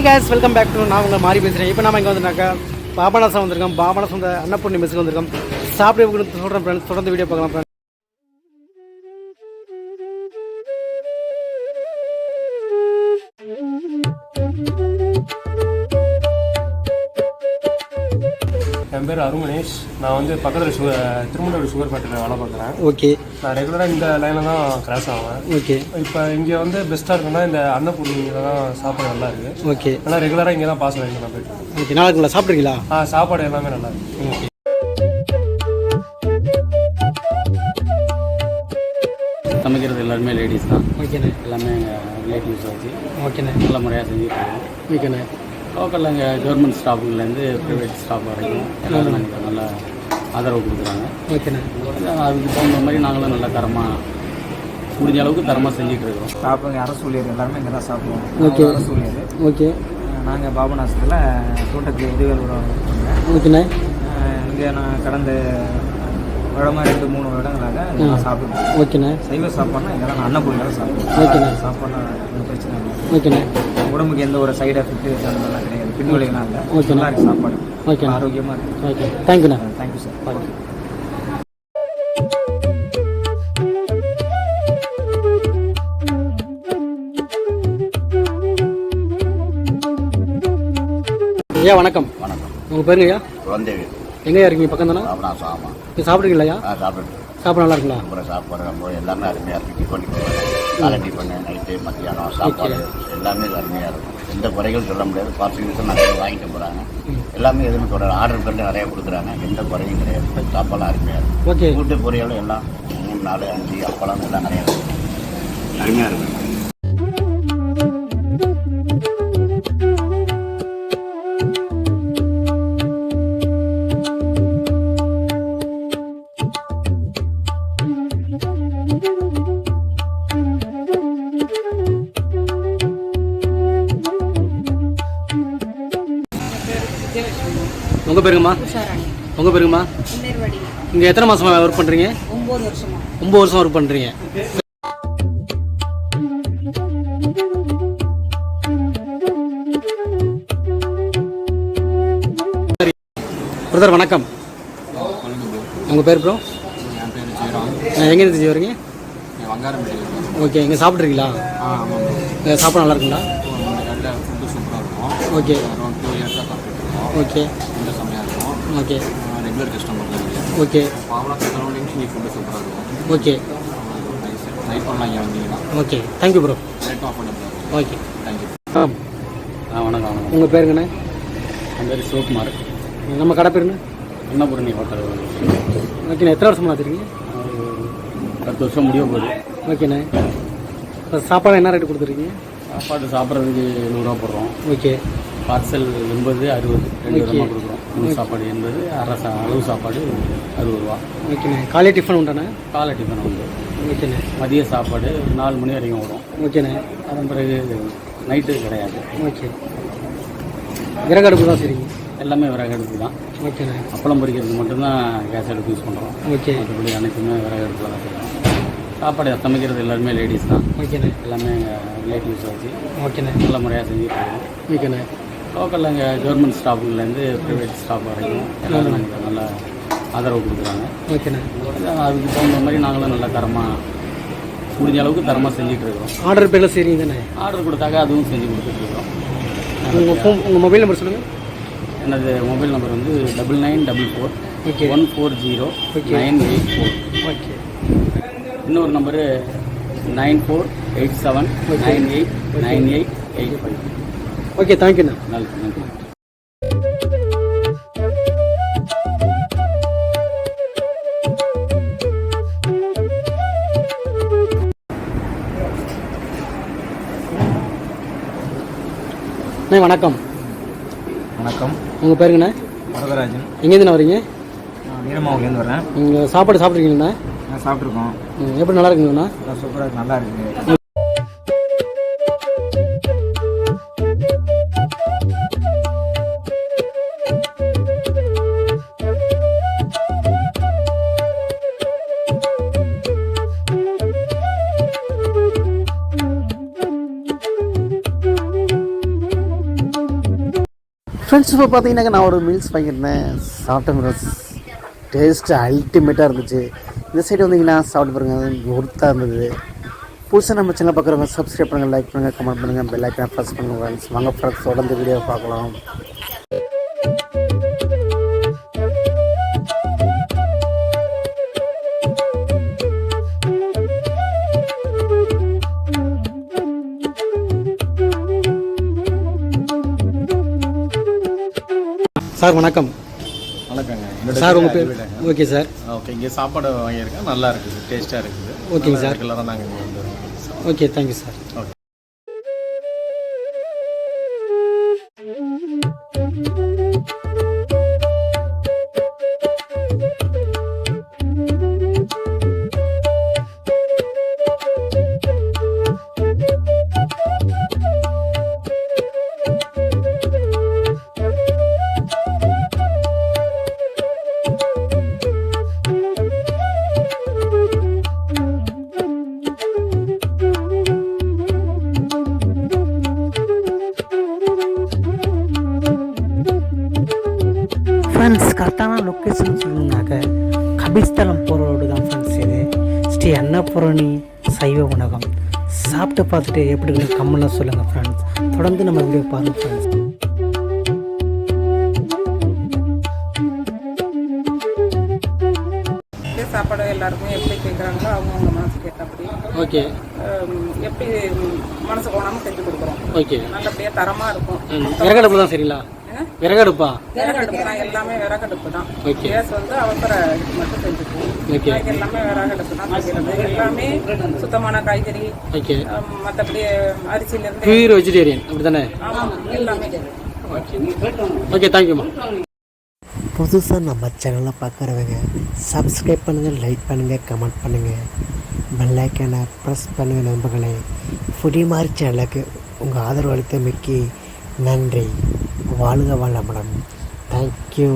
Guys welcome back to நான் உங்களை மாறி பேசுகிறேன். இப்போ நம்ம இங்கே வந்துனாக்கா பாபநாசம் வந்திருக்கோம். பாபநாசம் இந்த அன்னப்பூர்ணி மெஸ்ஸுக்கு வந்திருக்கோம். சாப்பிட சொல்கிறேன் ஃப்ரெண்ட்ஸ், தொடர்ந்து வீடியோ பார்க்கலாம் ஃப்ரெண்ட்ஸ். என் பேர் அருங்கணேஷ். நான் வந்து பக்கத்தில் திருமணம் சுகர் ஃபேக்டரியில் வேலை பார்க்குறேன். ஓகே. நான் ரெகுலராக இந்த லைனில் தான் கிராஸ் ஆவேன். ஓகே. இப்போ இங்கே வந்து பெஸ்ட்டாக இருக்குன்னா இந்த அன்னப்பூர்ணியில் தான் சாப்பாடு நல்லா இருக்குது. ஓகே. ஆனால் ரெகுலராக இங்கே தான் பாஸ் வாங்கி நான் போயிட்டு. ஓகே. நாளைக்கு சாப்பிட்றீங்களா? சாப்பாடு எல்லாமே நல்லா இருக்குது. ஓகே. சமைக்கிறது எல்லாருமே லேடிஸ் தான். ஓகேண்ணே. எல்லாமே எங்கள் ரிலேட்டிவ்ஸ் வச்சு ஓகேண்ணே நல்ல முறையாக செஞ்சுருக்காங்க. ஓகேண்ணே. லோக்கலில் இங்கே கவர்மெண்ட் ஸ்டாஃபுங்கலேருந்து ப்ரைவேட் ஸ்டாஃப் வரைக்கும் எல்லோரும் நமக்கு நல்லா ஆதரவு கொடுக்குறாங்க. ஓகேண்ணே. அதுக்கு தகுந்த மாதிரி நாங்களும் நல்லா தரமாக முடிஞ்ச அளவுக்கு தரமாக செஞ்சுட்டு இருக்கோம். சாப்பிடுங்க. அரசு ஊழியர் எல்லாருமே இங்கே தான் சாப்பிடுவோம். ஓகே. அரசு ஊழியர். ஓகே. நாங்கள் பாபநாசத்தில் தோட்டத்தில் உதவிகள் உருவாங்க. ஓகேண்ணே. இங்கே நான் கடந்த வருடமாக 2-3 வருடங்களாக இங்கே நான் சாப்பிடுவேன். ஓகேண்ணே. சைவ சாப்பாடுனா இங்கே தான் அன்னப்பூர்ணியில் தான் சாப்பிடுவேன். ஓகேண்ணே. சாப்பாடுனா ஒன்றும் பிரச்சனை இல்லை. ஓகேண்ணே. உடம்புக்கு எந்த ஒரு சைடு எஃபெக்ட் அந்த மாதிரிலாம் கிடையாது. பின்விளைவுலாம் இல்லை. ஓகே. நல்லா இருக்குது சாப்பாடு. ஓகே. ஆரோக்கியமாக இருக்குது. ஓகே. தேங்க்யூண்ணே. Thank you sir. ஓகே. ஐயா வணக்கம். வணக்கம். உங்கள் பேருங்க ஐயா? குழந்தைவி. எங்கேயா இருக்கீங்க? பக்கம் தானே? பாபநாசம். ஆமாம். நீங்கள் சாப்பிட்றீங்களா ஐயா? சாப்பிட்டு சாப்பிட நல்லா இருக்குங்களா? அப்புறம் சாப்பாடு ரொம்ப எல்லாமே அருமையாக இருக்கும். டிஃபன் காலை டிஃபன், நைட்டு, மத்தியானம் சாப்பாடு எல்லாமே அருமையாக இருக்கும். எந்த குறைகள் சொல்ல முடியாது. பார்சல் நிறைய வாங்கிட்டு போகிறாங்க. எல்லாமே எதுவும் தொடர் ஆர்டர் பண்ணி நிறைய கொடுக்குறாங்க. எந்த குறையும் கிடையாது. சாப்பாடுலாம் அருமையாக இருக்கும். ஓகே. கூட்டு பொரியல் எல்லாம் 3, 4, 5 அப்பளம் எல்லாம் நிறையா இருக்கும். அருமையாக இருக்கும். உங்கள் பேருங்கம்மா? உங்கள் பேருங்கம்மா? இங்கே எத்தனை மாதமாக ஒர்க் பண்ணுறீங்க? 9 வருஷமா. 9 வருஷம் ஒர்க் பண்ணுறீங்க. பிரதர் வணக்கம். உங்கள் பேர் ப்ரோ? என் பேர் ஜெயராம். எங்கேருந்து ஜி வரீங்க? வங்காரம்பேட்டை. ஓகே. இங்கே சாப்பிட்றீங்களா? ஆமாம். சாப்பாடு நல்லா இருக்குங்களா? நல்ல ஃபுட்டு சூப்பராக இருக்கும். ஓகே. அரௌண்ட் 2 இயர்ஸாக சாப்பிட்டுருக்கோம். ஓகே. ஃபுட்டு செம்மையாக இருக்கும். ஓகே. ரெகுலர் கஸ்டமர் தான். ஓகே. பாவனாசம் சரௌண்டிங்ஸ் இங்கே ஃபுட்டு சூப்பராக இருக்கும். ஓகே. ட்ரை பண்ணலாம் இங்கே வந்தீங்கன்னா. ஓகே. Thank you bro. ரேட்டும் அஃபோர்டபுளாக இருக்கும். ஓகே. தேங்க்யூ. வணக்கம் வணக்கம். உங்கள் பேருங்கண்ணே? என் பேர் சிவகுமார். நம்ம கடை பேருங்க? அன்னபூர்ணி ஹோட்டல். ஓகேண்ணே. எத்தனை வருஷமாக வச்சுருக்கீங்க? 10 வருஷம் முடிய போகுது. ஓகேண்ணே. இப்போ சாப்பாடு என்ன ரேட்டு கொடுத்துருக்கீங்க? சாப்பாடு சாப்பிட்றதுக்கு 100 ரூபா போடுறோம். ஓகே. பார்சல் 80, 60 2 விதமாக கொடுக்குறோம். முழு சாப்பாடு 80, அளவு சாப்பாடு 60 ரூபா. ஓகேண்ணே. காலை டிஃபன் உண்டாண்ணே? காலை டிஃபன் உண்டு. ஓகேண்ணே. மதிய சாப்பாடு 4 மணி வரைக்கும் வரும். ஓகேண்ணே. அதன் பிறகு நைட்டு கிடையாது. ஓகே. விறகு அடுப்பு தான் சரிங்க? எல்லாமே விறகு அடுப்பு தான். ஓகேண்ணே. அப்பளம் பொரிக்கிறதுக்கு மட்டும்தான் கேஸ் அடுப்பு யூஸ் பண்ணுறோம். ஓகே. மற்றபடி அனைத்துமே விறகு அடுப்பில் தான் செய்கிறோம். சாப்பாடு சமைக்கிறது எல்லாருமே லேடிஸ் தான். ஓகேண்ணே. எல்லாமே எங்கள் ரிலேட்டிவ்ஸ் வச்சு ஓகேண்ணே. நல்ல முறையாக செஞ்சுட்டு இருக்கோம். ஓகேண்ணே. லோக்கலில் இங்கே கவர்மெண்ட் ஸ்டாஃபுங்கலேருந்து ப்ரைவேட் ஸ்டாஃப் வரைக்கும் எல்லோரும் நமக்கு நல்லா ஆதரவு கொடுக்குறாங்க. ஓகேண்ணே. அதுக்கு தகுந்த மாதிரி நாங்களும் நல்லா தரமாக முடிஞ்ச அளவுக்கு தரமாக செஞ்சுட்டு இருக்கோம். ஆர்டர் பேரில் சரிங்க தானே? ஆர்டர் கொடுத்தாக்க அதுவும் செஞ்சு கொடுத்துட்ருக்கோம். உங்கள் மொபைல் நம்பர் சொல்லுங்கள். எனது மொபைல் நம்பர் வந்து 9944 ஓகே 140 984. ஓகே. இன்னொரு நம்பரு 9487989885. ஓகே. தேங்க்யூண்ணா. நன்றி நன்றி. அண்ணே வணக்கம். வணக்கம். உங்கள் பேருங்கண்ணே? வரதராஜன். எங்கேருந்து வரீங்க? நீலமாவுலேருந்து வரேன். நீங்கள் சாப்பாடு சாப்பிட்றீங்கண்ணா? நான் சாப்பிட்ருக்கோம். எப்படி நல்லா இருக்குங்கண்ணா? சூப்பராக இருக்குது. நல்லா இருக்குது. ஃப்ரெண்ட்ஸ் இப்போ பார்த்தீங்கன்னாக்கா நான் ஒரு மீல்ஸ் வாங்கியிருந்தேன், சாப்பிட்டேன். டேஸ்ட்டு அல்டிமேட்டாக இருந்துச்சு. இந்த சைடு வந்தீங்கன்னா சாப்பிட்டு பாருங்கள், ஒருத்தாக இருந்தது. புதுசாக நம்ம சேனல் பார்க்குறவங்க சப்ஸ்கிரைப் பண்ணுங்கள், லைக் பண்ணுங்கள், கமெண்ட் பண்ணுங்கள், பெல் ஐக்கானை ப்ரெஸ் பண்ணுங்கள் ஃப்ரெண்ட்ஸ். வாங்க ஃப்ரெண்ட்ஸ், தொடர்ந்து வீடியோ பார்க்கலாம். சார் வணக்கம். வணக்கங்க. சார் உங்கள் பேர்? Okay sir. ஓகே, இங்கே சாப்பாடு வாங்கியிருக்கேன், நல்லா இருக்குது, டேஸ்ட்டாக இருக்குது. ஓகேங்க சார். ரெகுலராக நாங்கள் இங்கே வந்து okay, thank you sir. Okay. Friends, கரெக்டான லொக்கேஷன் சொல்லணுன்னாக்க கபிஸ்தலம் போகிற ரோடு தான் ஃப்ரெண்ட்ஸ். இது ஸ்ரீ அன்னபூரணி சைவ உணவகம். சாப்பிட்டு பார்த்துட்டு எப்படி இருக்குன்னு கமெண்ட்லாம் சொல்லுங்கள் ஃப்ரெண்ட்ஸ். தொடர்ந்து நம்ம வீடியோ பாருங்கள் ஃப்ரெண்ட்ஸ். சாப்பாடு எல்லாருக்குமே எப்படி கேட்குறாங்களோ அவங்கவுங்க மனசுக்கு ஏற்றபடி ஓகே, எப்படி மனசு போனாமல் செஞ்சு கொடுக்குறோம். ஓகே, நல்லபடியாக தரமாக இருக்கும். விறகடுப்பு தான் சரிங்களா? விறகடுப்பா? விறகடுப்பு தான், எல்லாமே விறகடுப்பு தான். ஓகே. கேஸ் வந்து அவசர இதுக்கு மட்டும் செஞ்சுக்குவோம். ஓகே. பாக்கி எல்லாமே விறகடுப்பு தான் செய்கிறது. எல்லாமே சுத்தமான காய்கறி, ஓகே. மற்றபடி அரிசியிலேருந்து பியூர் வெஜிடேரியன் அப்படி தானே? ஆமாம், எல்லாமே. ஓகே, தேங்க்யூம்மா. புதுசாக நம்ம சேனலை பார்க்குறவங்க சப்ஸ்கிரைப் பண்ணுங்கள், லைக் பண்ணுங்கள், கமெண்ட் பண்ணுங்கள், பெல் ஐக்கானை ப்ரெஸ் பண்ணுங்கள் நண்பர்களே. ஃபுடி மாதிரி சேனலுக்கு உங்கள் ஆதரவு அளித்தமைக்கு நன்றி. வாழ்க வளமுடன். தேங்க்யூ.